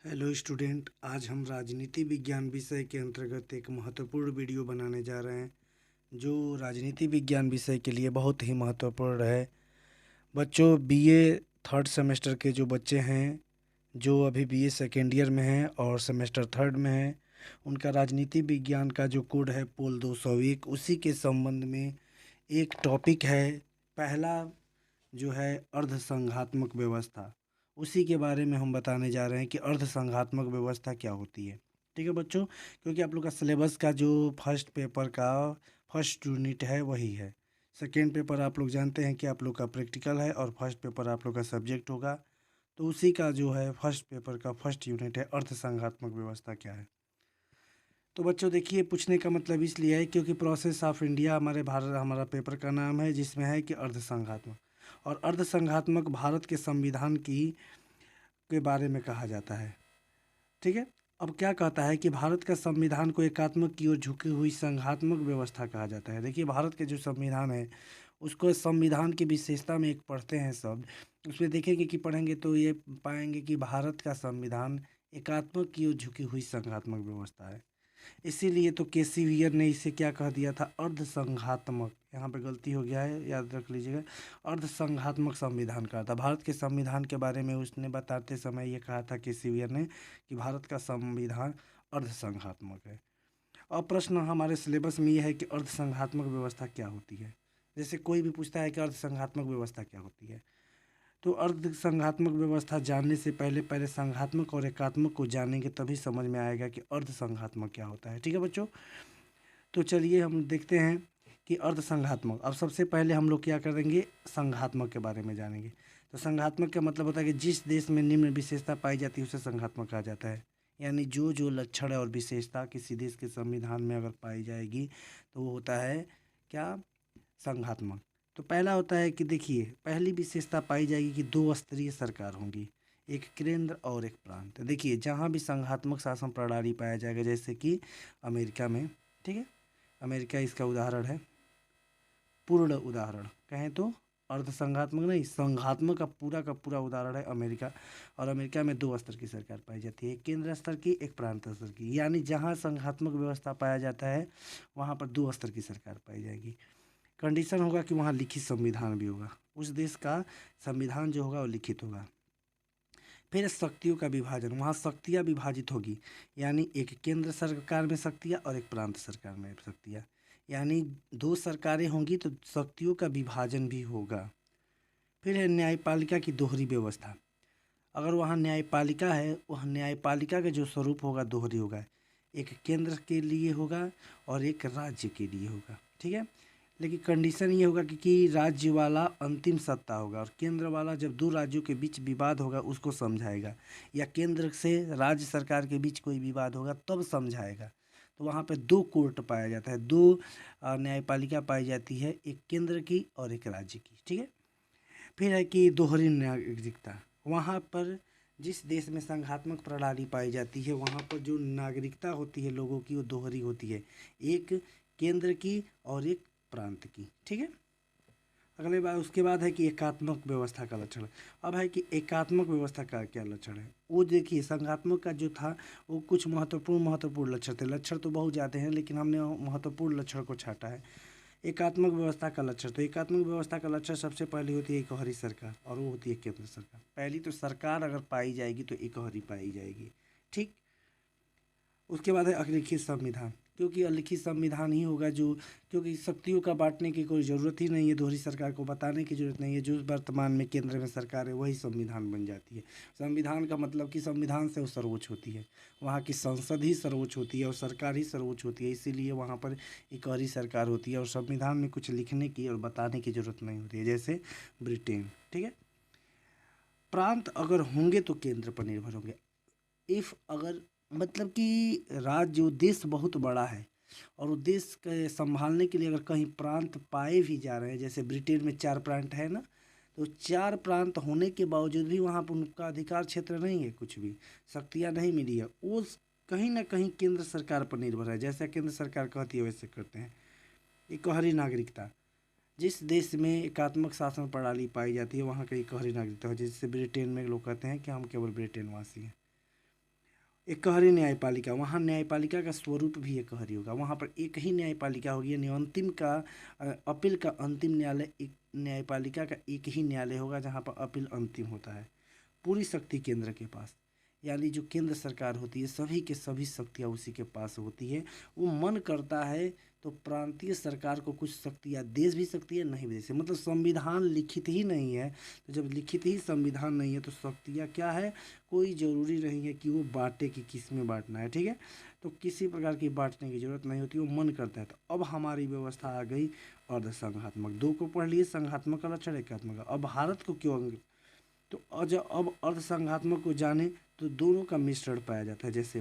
Hello student, आज हम राजनीति विज्ञान विषय के अंतर्गत एक महत्वपूर्ण वीडियो बनाने जा रहे हैं जो राजनीति विज्ञान विषय के लिए बहुत ही महत्वपूर्ण है। बच्चों, बीए थर्ड सेमेस्टर के जो बच्चे हैं, जो अभी बीए सेकेंड ईयर में हैं और सेमेस्टर थर्ड में हैं, उनका राजनीति विज्ञान का जो कोड है पोल 201, उसी के संबंध में एक टॉपिक है। पहला जो है अर्धसंघात्मक व्यवस्था, उसी के बारे में हम बताने जा रहे हैं कि अर्धसंघात्मक व्यवस्था क्या होती है। ठीक है बच्चों, क्योंकि आप लोग का सिलेबस का जो फर्स्ट पेपर का फर्स्ट यूनिट है वही है। सेकेंड पेपर आप लोग जानते हैं कि आप लोग का प्रैक्टिकल है और फर्स्ट पेपर आप लोग का सब्जेक्ट होगा। तो उसी का जो है फर्स्ट पेपर का फर्स्ट यूनिट है अर्धसंघात्मक व्यवस्था क्या है। तो बच्चों देखिए, पूछने का मतलब इसलिए है क्योंकि प्रोसेस ऑफ इंडिया हमारे भारत हमारा पेपर का नाम है, जिसमें है कि अर्धसंघात्मक, और अर्धसंघात्मक भारत के संविधान की के बारे में कहा जाता है। ठीक है, अब क्या कहता है कि भारत का संविधान को एकात्मक की ओर झुकी हुई संघात्मक व्यवस्था कहा जाता है। देखिए, भारत के जो संविधान है उसको संविधान की विशेषता में एक पढ़ते हैं शब्द, उसमें देखेंगे कि पढ़ेंगे तो ये पाएंगे कि भारत का संविधान एकात्मक की ओर झुकी हुई संघात्मक व्यवस्था है। इसीलिए तो केसीवियर ने इसे क्या कह दिया था, अर्धसंघात्मक। यहाँ पे गलती हो गया है, याद रख लीजिएगा, अर्धसंघात्मक संविधान कहा था। भारत के संविधान के बारे में उसने बताते समय ये कहा था केसीवियर ने कि भारत का संविधान अर्धसंघात्मक है। अब प्रश्न हमारे सिलेबस में ये है कि अर्धसंघात्मक व्यवस्था क्या होती है। जैसे कोई भी पूछता है कि अर्धसंघात्मक व्यवस्था क्या होती है, तो अर्धसंघात्मक व्यवस्था जानने से पहले पहले संघात्मक और एकात्मक को जानेंगे, तभी समझ में आएगा कि अर्धसंघात्मक क्या होता है। ठीक है बच्चों, तो चलिए हम देखते हैं कि अर्धसंघात्मक। अब सबसे पहले हम लोग क्या करेंगे, संघात्मक के बारे में जानेंगे। तो संघात्मक का मतलब होता है कि जिस देश में निम्न विशेषता पाई जाती है उसे संघात्मक कहा जाता है। यानी जो जो लक्षण और विशेषता किसी देश के संविधान में अगर पाई जाएगी तो वो होता है क्या, संघात्मक। तो पहला होता है कि देखिए, पहली विशेषता पाई जाएगी कि दो स्तरीय सरकार होंगी, एक केंद्र और एक प्रांत। देखिए, जहाँ भी संघात्मक शासन प्रणाली पाया जाएगा, जैसे कि अमेरिका में, ठीक है, अमेरिका इसका उदाहरण है, पूर्ण उदाहरण कहें तो, अर्धसंघात्मक नहीं, संघात्मक का पूरा उदाहरण है अमेरिका। और अमेरिका में दो स्तर की सरकार पाई जाती है, एक केंद्र स्तर की, एक प्रांत स्तर की। यानी जहाँ संघात्मक व्यवस्था पाया जाता है वहाँ पर दो स्तर की सरकार पाई जाएगी। कंडीशन होगा कि वहाँ लिखित संविधान भी होगा, उस देश का संविधान जो होगा वो लिखित होगा। फिर शक्तियों का विभाजन, वहाँ शक्तियाँ विभाजित होगी, यानी एक केंद्र सरकार में शक्तियाँ और एक प्रांत सरकार में शक्तियाँ, यानी दो सरकारें होंगी तो शक्तियों का विभाजन भी होगा। फिर है न्यायपालिका की दोहरी व्यवस्था। अगर वहाँ न्यायपालिका है, वह न्यायपालिका का जो स्वरूप होगा दोहरी होगा, एक केंद्र के लिए होगा और एक राज्य के लिए होगा। ठीक है, लेकिन कंडीशन ये होगा कि राज्य वाला अंतिम सत्ता होगा और केंद्र वाला जब दो राज्यों के बीच विवाद होगा उसको समझाएगा, या केंद्र से राज्य सरकार के बीच कोई विवाद होगा तब समझाएगा। तो वहाँ पे दो कोर्ट पाया जाता है, दो न्यायपालिका पाई जाती है, एक केंद्र की और एक राज्य की। ठीक है, फिर है कि दोहरी नागरिकता। वहाँ पर जिस देश में संघात्मक प्रणाली पाई जाती है वहाँ पर जो नागरिकता होती है लोगों की वो दोहरी होती है, एक केंद्र की और एक प्रांत की। ठीक है, अगले बार उसके बाद है कि एकात्मक व्यवस्था का लक्षण। अब है कि एकात्मक व्यवस्था का क्या लक्षण है। वो देखिए, संघात्मक का जो था वो कुछ महत्वपूर्ण लक्षण थे। लक्षण तो बहुत ज़्यादा हैं लेकिन हमने महत्वपूर्ण लक्षण को छाटा है। एकात्मक व्यवस्था का लक्षण, तो एकात्मक व्यवस्था का लक्षण सबसे पहले होती है एकहरी सरकार, और वो होती है केंद्र सरकार। पहली तो सरकार अगर पाई जाएगी तो एकहरी पाई जाएगी। ठीक, उसके बाद है अलिखित संविधान, क्योंकि अलिखित संविधान ही होगा जो, क्योंकि शक्तियों का बांटने की कोई ज़रूरत ही नहीं है, दोहरी सरकार को बताने की ज़रूरत नहीं है, जो वर्तमान में केंद्र में सरकार है वही संविधान बन जाती है। संविधान का मतलब कि संविधान से वो सर्वोच्च होती है, वहाँ की संसद ही सर्वोच्च होती है और सरकार ही सर्वोच्च होती है, इसीलिए वहाँ पर एकहरी सरकार होती है और संविधान में कुछ लिखने की और बताने की ज़रूरत नहीं होती है, जैसे ब्रिटेन। ठीक है, प्रांत अगर होंगे तो केंद्र पर निर्भर होंगे। इफ़ अगर मतलब कि राज्य जो देश बहुत बड़ा है और वो देश के संभालने के लिए अगर कहीं प्रांत पाए भी जा रहे हैं, जैसे ब्रिटेन में 4 प्रांत है ना, तो 4 प्रांत होने के बावजूद भी वहाँ पर उनका अधिकार क्षेत्र नहीं है, कुछ भी शक्तियाँ नहीं मिली है, वो कहीं ना कहीं केंद्र सरकार पर निर्भर है। जैसा केंद्र सरकार कहती है वैसे करते हैं। एकहरी नागरिकता, जिस देश में एकात्मक शासन प्रणाली पाई जाती है वहाँ का एकहरी नागरिकता है, जैसे ब्रिटेन में लोग कहते हैं कि हम केवल ब्रिटेन वासी हैं। एकहरी न्यायपालिका, वहाँ न्यायपालिका का स्वरूप भी एकहरी होगा। वहाँ पर एक ही न्यायपालिका होगी, यानी अंतिम का अपील का अंतिम न्यायालय एक न्यायपालिका का एक ही न्यायालय होगा जहाँ पर अपील अंतिम होता है। पूरी शक्ति केंद्र के पास, यानी जो केंद्र सरकार होती है सभी के सभी शक्तियाँ उसी के पास होती है। वो मन करता है तो प्रांतीय सरकार को कुछ शक्तियाँ दे भी सकती है, नहीं भी दे सकती, मतलब संविधान लिखित ही नहीं है। तो जब लिखित ही संविधान नहीं है तो शक्तियाँ क्या है, कोई ज़रूरी नहीं है कि वो बांटे कि किस में बांटना है, ठीक है। तो किसी प्रकार की बांटने की जरूरत नहीं होती, वो मन करता है। तो अब हमारी व्यवस्था आ गई अर्धसंघात्मक। दो को पढ़ लिए, संघात्मक का लक्षण, एकात्मक का। अब भारत को क्यों तो अब अर्धसंघात्मक को जाने तो दोनों का मिश्रण पाया जाता है। जैसे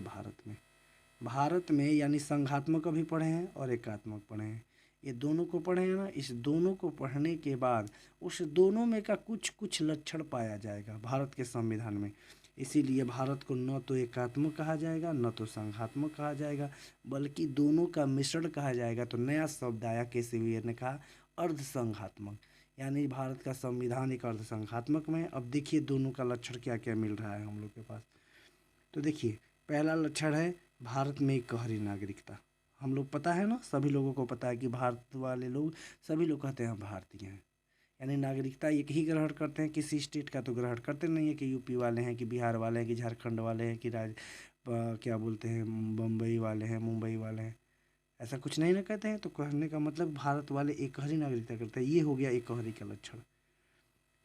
भारत में यानी संघात्मक भी पढ़े हैं और एकात्मक पढ़े हैं, ये दोनों को पढ़े हैं ना। इस दोनों को पढ़ने के बाद उस दोनों में का कुछ कुछ लक्षण पाया जाएगा भारत के संविधान में। इसीलिए भारत को न तो एकात्मक कहा जाएगा न तो संघात्मक कहा जाएगा, बल्कि दोनों का मिश्रण कहा जाएगा। तो नया शब्द आया केसीवीयर ने कहा अर्धसंघात्मक, यानी भारत का संविधान एक अर्धसंघात्मक में। अब देखिए दोनों का लक्षण क्या क्या मिल रहा है हम लोग के पास। तो देखिए पहला लक्षण है भारत में एकहरी नागरिकता। हम लोग पता है ना, सभी लोगों को पता है कि भारत वाले लोग सभी लोग कहते हैं भारतीय हैं, यानी नागरिकता एक ही ग्रहण करते हैं, किसी स्टेट का तो ग्रहण करते नहीं है कि यूपी वाले हैं कि बिहार वाले हैं कि झारखंड वाले हैं कि क्या बोलते हैं बम्बई वाले हैं, मुंबई वाले हैं, ऐसा कुछ नहीं ना कहते हैं। तो कहने का मतलब भारत वाले एकहरी नागरिकता करते हैं। ये हो गया एकहरी का लक्षण।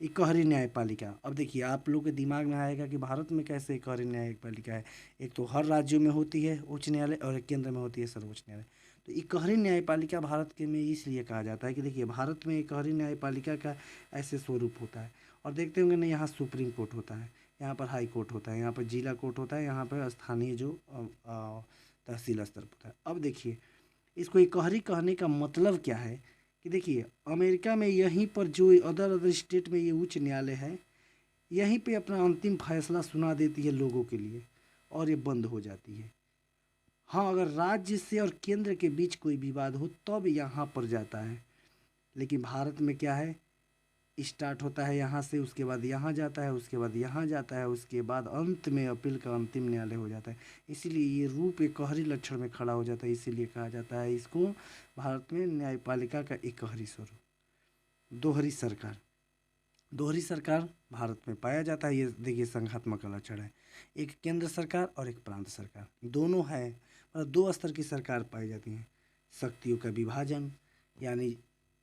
एकहरी न्यायपालिका, अब देखिए आप लोग के दिमाग में आएगा कि भारत में कैसे एकहरी न्यायपालिका है। एक तो हर राज्यों में होती है उच्च न्यायालय और एक केंद्र में होती है सर्वोच्च न्यायालय। तो एकहरी न्यायपालिका भारत के में इसलिए कहा जाता है कि देखिए भारत में एकहरी न्यायपालिका का ऐसे स्वरूप होता है। और देखते होंगे ना, यहाँ सुप्रीम कोर्ट होता है, यहाँ पर हाई कोर्ट होता है, यहाँ पर जिला कोर्ट होता है, यहाँ पर स्थानीय जो तहसील स्तर पर होता है। अब देखिए इसको एकहरी कहने का मतलब क्या है कि देखिए अमेरिका में यहीं पर जो अदर अदर स्टेट में ये उच्च न्यायालय है, यहीं पे अपना अंतिम फैसला सुना देती है लोगों के लिए और ये बंद हो जाती है। हाँ, अगर राज्य से और केंद्र के बीच कोई विवाद हो तब यहाँ पर जाता है, लेकिन भारत में क्या है, स्टार्ट होता है यहाँ से, उसके बाद यहाँ जाता है, उसके बाद यहाँ जाता है, उसके बाद अंत में अपील का अंतिम न्यायालय हो जाता है। इसीलिए ये रूप एकहरी लक्षण में खड़ा हो जाता है, इसीलिए कहा जाता है इसको भारत में न्यायपालिका का एकहरी स्वरूप। दोहरी सरकार, दोहरी सरकार भारत में पाया जाता है। ये देखिए संघात्मक का लक्षण है, एक केंद्र सरकार और एक प्रांत सरकार, दोनों है, मतलब दो स्तर की सरकार पाई जाती हैं। शक्तियों का विभाजन, यानी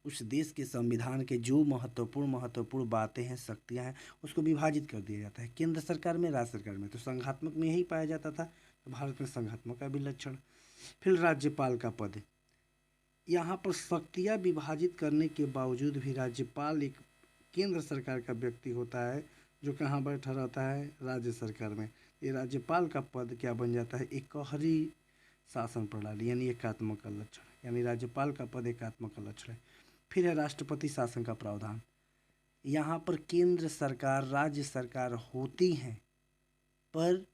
उस देश के संविधान के जो महत्वपूर्ण बातें हैं, शक्तियां हैं, उसको विभाजित कर दिया जाता है केंद्र सरकार में, राज्य सरकार में। तो संघात्मक में यही पाया जाता था, तो भारत में संघात्मक का भी लक्षण। फिर राज्यपाल का पद, यहाँ पर शक्तियाँ विभाजित करने के बावजूद भी राज्यपाल एक केंद्र सरकार का व्यक्ति होता है जो कहाँ बैठा रहता है, राज्य सरकार में। ये राज्यपाल का पद क्या बन जाता है, एकहरी शासन प्रणाली, यानी एकात्मक का लक्षण, यानी राज्यपाल का पद एकात्मक का लक्षण है। फिर है राष्ट्रपति शासन का प्रावधान, यहाँ पर केंद्र सरकार राज्य सरकार होती हैं, पर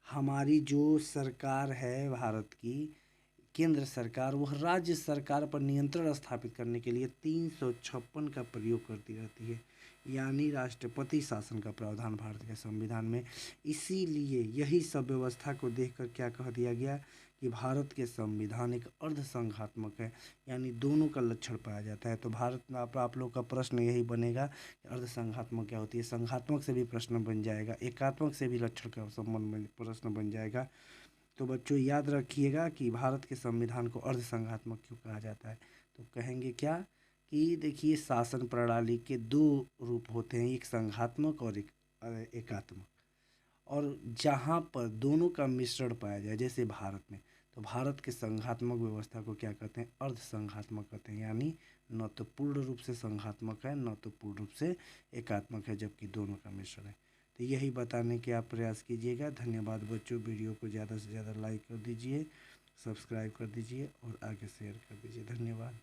हमारी जो सरकार है भारत की केंद्र सरकार, वह राज्य सरकार पर नियंत्रण स्थापित करने के लिए 356 का प्रयोग करती रहती है, यानी राष्ट्रपति शासन का प्रावधान भारत के संविधान में। इसीलिए यही सब व्यवस्था को देखकर क्या कह दिया गया कि भारत के संविधान एक अर्धसंघात्मक है, यानी दोनों का लक्षण पाया जाता है। तो भारत में आप लोग का प्रश्न यही बनेगा कि अर्धसंघात्मक क्या होती है। संघात्मक से भी प्रश्न बन जाएगा, एकात्मक से भी लक्षण का संबंध में प्रश्न बन जाएगा। तो बच्चों याद रखिएगा कि भारत के संविधान को अर्धसंघात्मक क्यों कहा जाता है। तो कहेंगे क्या कि देखिए शासन प्रणाली के दो रूप होते हैं, एक संघात्मक और एक एकात्मक, और जहाँ पर दोनों का मिश्रण पाया जाए जैसे भारत में, तो भारत के संघात्मक व्यवस्था को क्या कहते हैं, अर्धसंघात्मक कहते हैं, यानी न तो पूर्ण रूप से संघात्मक है न तो पूर्ण रूप से एकात्मक है, जबकि दोनों का मिश्रण है। तो यही बताने के आप प्रयास कीजिएगा। धन्यवाद बच्चों, वीडियो को ज़्यादा से ज़्यादा लाइक कर दीजिए, सब्सक्राइब कर दीजिए और आगे शेयर कर दीजिए। धन्यवाद।